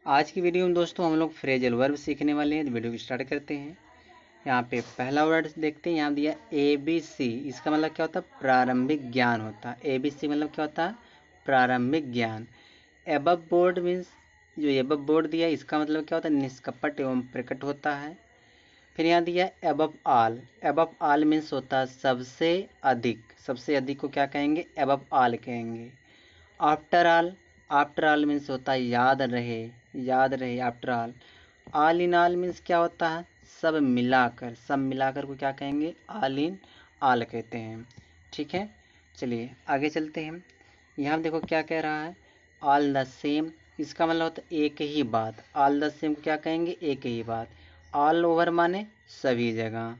आज की वीडियो में दोस्तों हम लोग फ्रेजल वर्ब सीखने वाले हैं। तो वीडियो को स्टार्ट करते हैं। यहाँ पे पहला वर्ड देखते हैं। यहाँ दिया ABC। इसका मतलब क्या होता है? प्रारंभिक ज्ञान होता है। ABC मतलब क्या होता है? प्रारंभिक ज्ञान। एबव बोर्ड मीन्स जो एबव बोर्ड दिया इसका मतलब क्या होता है? निष्कपट एवं प्रकट होता है। फिर यहाँ दिया above all. Above all means होता है सबसे अधिक। सबसे अधिक को क्या कहेंगे? एबव ऑल कहेंगे। After all. After all means होता है याद रहे। याद रहे after all. All in all means क्या होता है? सब मिलाकर। सब मिलाकर को क्या कहेंगे? ऑल इन ऑल कहते हैं। ठीक है, चलिए आगे चलते हैं। यहाँ देखो क्या कह रहा है? All the same. इसका मतलब होता है एक ही बात। ऑल द सेम क्या कहेंगे? एक ही बात। ऑल ओवर माने सभी जगह।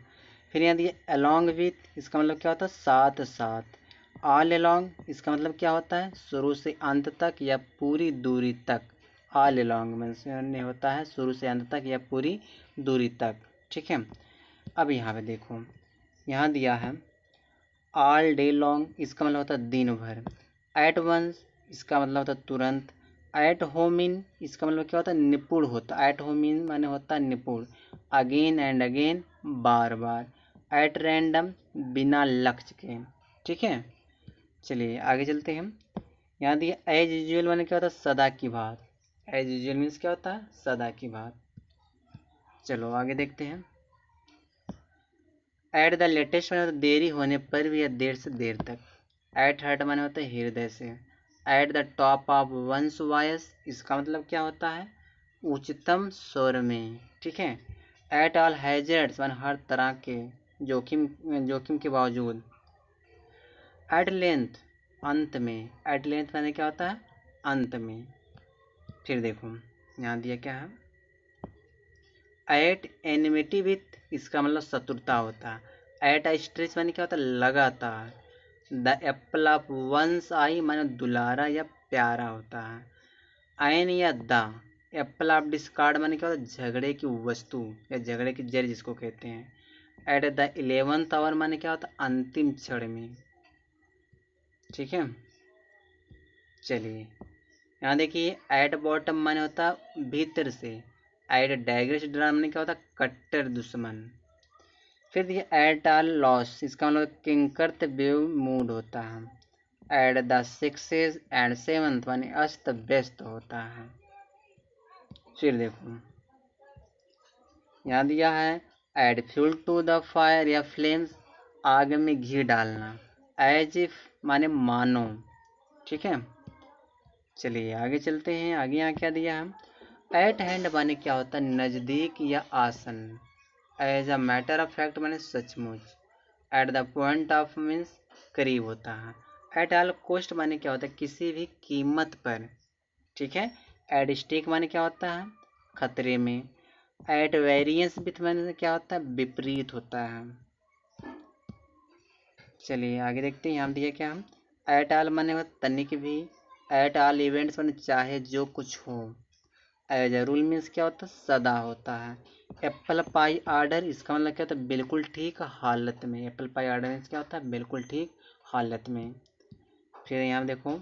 फिर यहाँ दिए अलॉन्ग विथ। इसका मतलब क्या होता है? साथ साथ। ऑल अलॉन्ग इसका मतलब क्या होता है? शुरू से अंत तक या पूरी दूरी तक। ऑल अलॉन्ग मीन्स होता है शुरू से अंत तक या पूरी दूरी तक। ठीक है, अब यहाँ पे देखो, यहाँ दिया है ऑल डे लॉन्ग। इसका मतलब होता है दिन भर। एट वंस इसका मतलब होता है तुरंत। एट होम इन इसका मतलब क्या होता है? निपुण होता। एट होम इन माने होता है निपुण। Again and again bar bar. At random बिना लक्ष्य के। ठीक है, चलिए आगे चलते हैं। यहाँ दिए एज यूजुअल माने क्या होता है? सदा की बात। एज यूजुअल मीन्स क्या होता है? सदा की बात। चलो आगे देखते हैं। एट द लेटेस्ट माने होता है देरी होने पर भी या देर से देर तक। एट हार्ट माने होता है हृदय से। At the top of one's voice इसका मतलब क्या होता है? उच्चतम स्वर में। ठीक है, एट ऑल हैजर्ड्स माने हर तरह के जोखिम जोखिम के बावजूद। एट लेंथ अंत में। एट लेंथ माने क्या होता है? अंत में। फिर देखो यहाँ दिया क्या है? एट एनिमिटी विथ इसका मतलब शत्रुता होता है। एट आई स्ट्रेच माने क्या होता है? लगातार। The apple of one's eye माने दुलारा या प्यारा होता है। आयन या द एप्पल ऑफ डिस्कार्ड माने क्या होता है? झगड़े की वस्तु या झगड़े की जड़ जिसको कहते हैं। एट द 11th आवर माने क्या होता है? अंतिम क्षण में। ठीक है, चलिए यहाँ देखिए एट बॉटम माने होता है भीतर से। एट डायग्रेस ड्राम माने क्या होता है? कट्टर दुश्मन। फिर देखिए एट ऑल लॉस इसका मतलब किंकर्त बेव मूड होता है। At the sixes and seventh माने अस्त व्यस्त होता है। फिर देखो यहाँ दिया है add fuel to the fire या फ्लेम्स आग में घी डालना। एज इफ माने मानो। ठीक है, चलिए आगे चलते हैं। आगे यहाँ क्या दिया है? एट हैंड माने क्या होता है? नज़दीक या आसन। As a matter of fact माने सचमुच। At the point of means करीब होता है। एट ऑल कॉस्ट माने क्या होता है? किसी भी कीमत पर। ठीक है, एट स्टेक माने क्या होता है? खतरे में। एट वेरियंस विथ माने क्या होता है? विपरीत होता है। चलिए आगे देखते हैं। यहाँ दिया क्या हम? एट ऑल माने होता तनिक भी। एट ऑल इवेंट्स माने चाहे जो कुछ हो। एज अ रूल मीन्स क्या होता है? सदा होता है। एप्पल पाई ऑर्डर इसका मतलब क्या होता है? बिल्कुल ठीक हालत में। एप्पल पाई ऑर्डर मीन्स क्या होता है? बिल्कुल ठीक हालत में। फिर यहाँ देखो,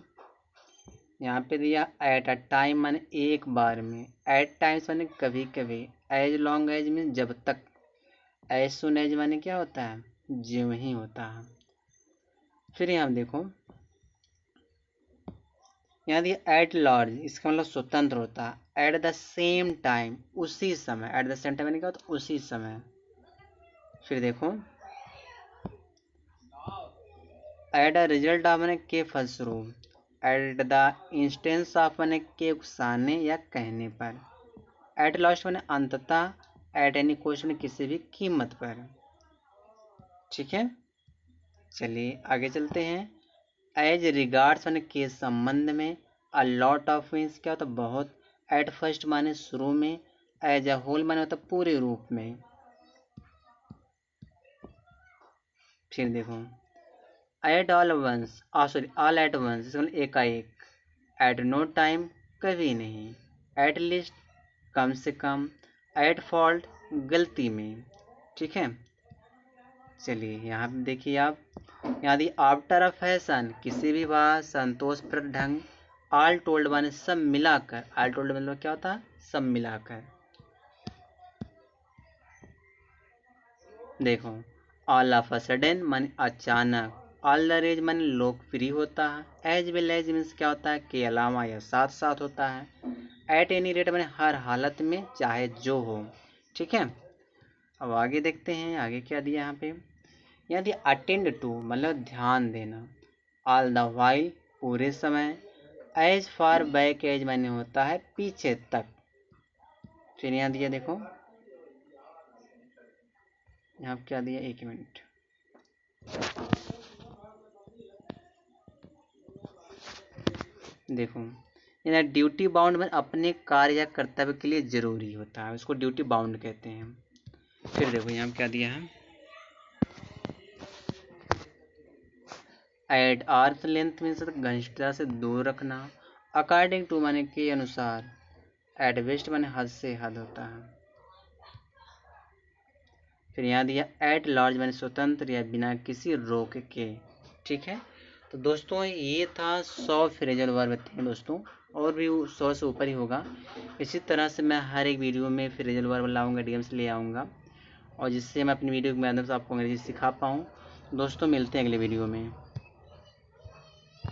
यहाँ पे दिया एट अ टाइम माने एक बार में। एट टाइम्स माने कभी कभी। एज लॉन्ग एज मीन जब तक। एज सुन एज माने क्या होता है? ज्यों ही होता है। फिर यहाँ देखो, यहाँ दिया एट लार्ज इसका मतलब स्वतंत्र होता है। एट द सेम टाइम उसी समय। एट द सेम टाइम क्या होता है? उसी समय। फिर देखो एट अ रिजल्ट ऑफ माने के फलस्वरूप। एट द इंस्टेंस ऑफ माने के उकसाने या कहने पर। एट लास्ट माने अंततः। एट एनी कॉस्ट माने किसी भी कीमत पर। ठीक है, चलिए आगे चलते हैं। एज रिगार्ड्स माने के संबंध में। अ लॉट ऑफ मीन्स क्या होता है? बहुत। एट फर्स्ट माने शुरू में। एज अ होल माने होता है पूरे रूप में। फिर देखो at all once sorry all at once मतलब एकाएक। एट नो टाइम कभी नहीं। एट लीस्ट कम से कम। एट फॉल्ट गलती में। ठीक है, चलिए यहाँ देखिए आप। यहाँ दी आफ्टर अ फैशन किसी भी बात संतोषप्रद ढंग। ऑल टोल्ड माने सब मिलाकर, ऑल टोल्ड मतलब क्या होता है, सब मिलाकर। देखो ऑल ऑफ अ सडन माने अचानक, ऑल द रेज माने लोकप्रिय होता है, एज वेल एज मीन्स क्या होता है, के अलावा या साथ साथ होता है, एट एनी रेट माने हर हालत में चाहे जो हो। ठीक है, अब आगे देखते हैं आगे क्या दिया यहाँ पे। यहाँ दिया अटेंड टू मतलब ध्यान देना, ऑल द वाइल पूरे समय, एज फार बैक एज माने होता है पीछे तक। फिर यहाँ दिया देखो, यहाँ क्या दिया, एक मिनट, देखो यहाँ ड्यूटी बाउंड में अपने कार्य या कर्तव्य के लिए जरूरी होता है, उसको ड्यूटी बाउंड कहते हैं। फिर देखो यहाँ क्या दिया है, एट आर्म्स लेंथ मीन्स घनिष्ठता से दूर रखना, अकॉर्डिंग टू माने के अनुसार, एट वेस्ट माने हद से हद होता है। फिर यहाँ दिया एट लार्ज माने स्वतंत्र या बिना किसी रोक के। ठीक है, तो दोस्तों ये था 100 फ्रेजल वर्ब थे दोस्तों, और भी 100 से ऊपर ही होगा। इसी तरह से मैं हर एक वीडियो में फ्रेजल वर्ब लाऊंगा, डीएम्स ले आऊँगा, और जिससे मैं अपनी वीडियो के माध्यम से आपको अंग्रेजी सिखा पाऊँ। दोस्तों मिलते हैं अगले वीडियो में।